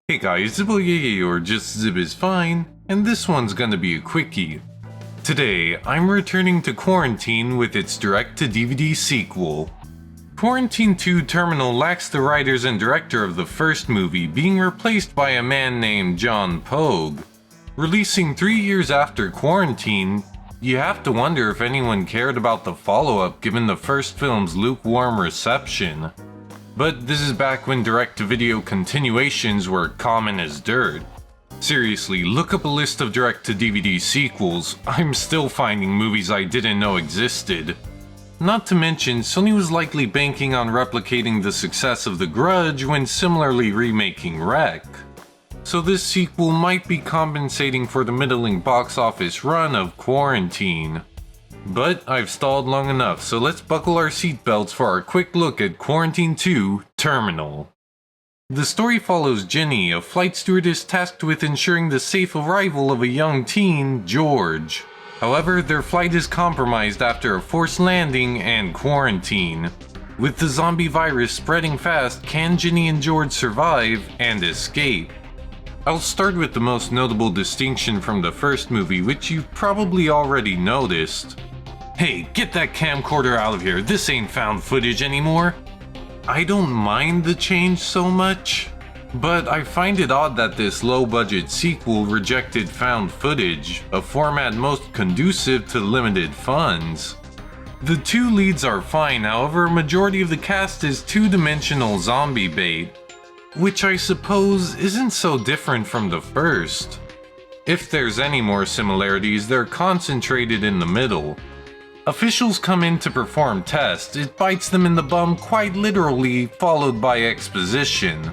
Hey guys, Zibboyeye or just Zib is fine, and this one's gonna be a quickie. Today, I'm returning to Quarantine with its direct-to-DVD sequel. Quarantine 2 Terminal lacks the writers and director of the first movie, being replaced by a man named John Pogue. Releasing 3 years after Quarantine, you have to wonder if anyone cared about the follow-up given the first film's lukewarm reception. But this is back when direct-to-video continuations were common as dirt. Seriously, look up a list of direct-to-DVD sequels. I'm still finding movies I didn't know existed. Not to mention, Sony was likely banking on replicating the success of The Grudge when similarly remaking Wreck. So this sequel might be compensating for the middling box office run of Quarantine. But I've stalled long enough, so let's buckle our seatbelts for our quick look at Quarantine 2 Terminal. The story follows Jenny, a flight stewardess tasked with ensuring the safe arrival of a young teen, George. However, their flight is compromised after a forced landing and quarantine. With the zombie virus spreading fast, can Jenny and George survive and escape? I'll start with the most notable distinction from the first movie, which you've probably already noticed. Hey, get that camcorder out of here, this ain't found footage anymore. I don't mind the change so much, but I find it odd that this low-budget sequel rejected found footage, a format most conducive to limited funds. The two leads are fine, however, a majority of the cast is two-dimensional zombie bait, which I suppose isn't so different from the first. If there's any more similarities, they're concentrated in the middle. Officials come in to perform tests, it bites them in the bum quite literally, followed by exposition.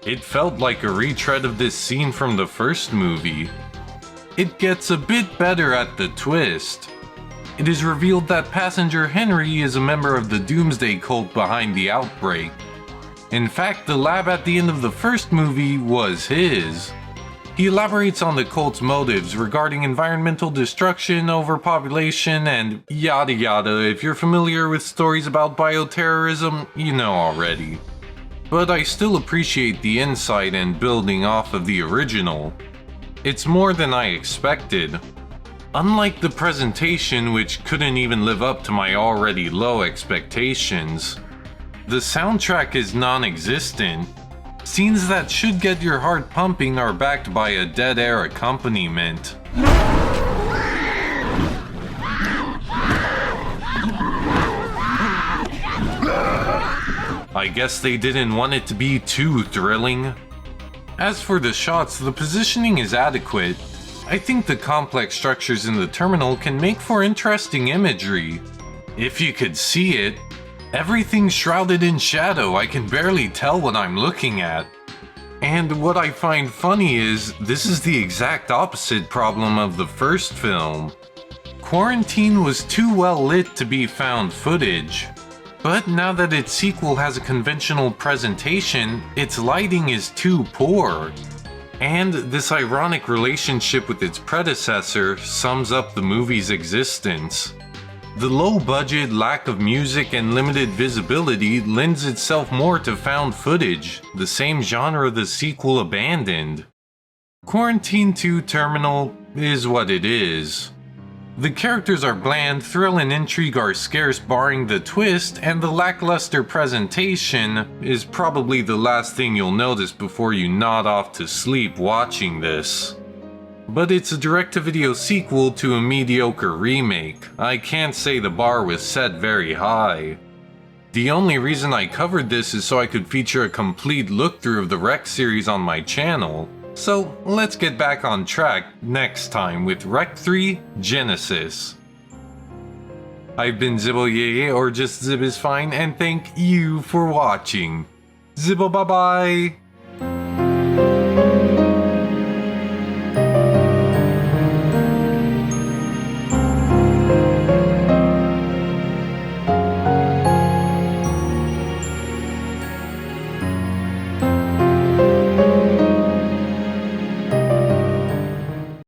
It felt like a retread of this scene from the first movie. It gets a bit better at the twist. It is revealed that passenger Henry is a member of the Doomsday cult behind the outbreak. In fact, the lab at the end of the first movie was his. He elaborates on the cult's motives regarding environmental destruction, overpopulation, and yada yada. If you're familiar with stories about bioterrorism, you know already. But I still appreciate the insight and building off of the original. It's more than I expected. Unlike the presentation, which couldn't even live up to my already low expectations. The soundtrack is non-existent. Scenes that should get your heart pumping are backed by a dead air accompaniment. I guess they didn't want it to be too thrilling. As for the shots, the positioning is adequate. I think the complex structures in the terminal can make for interesting imagery. If you could see it. Everything's shrouded in shadow, I can barely tell what I'm looking at. And what I find funny is, this is the exact opposite problem of the first film. Quarantine was too well lit to be found footage. But now that its sequel has a conventional presentation, its lighting is too poor. And this ironic relationship with its predecessor sums up the movie's existence. The low budget, lack of music, and limited visibility lends itself more to found footage, the same genre the sequel abandoned. Quarantine 2 Terminal is what it is. The characters are bland, thrill and intrigue are scarce barring the twist, and the lackluster presentation is probably the last thing you'll notice before you nod off to sleep watching this. But it's a direct-to-video sequel to a mediocre remake. I can't say the bar was set very high. The only reason I covered this is so I could feature a complete look-through of the Wreck series on my channel. So let's get back on track next time with Wreck 3 Genesis. I've been Zibboyeye or just Zib is fine, and thank you for watching. Zibbo bye bye!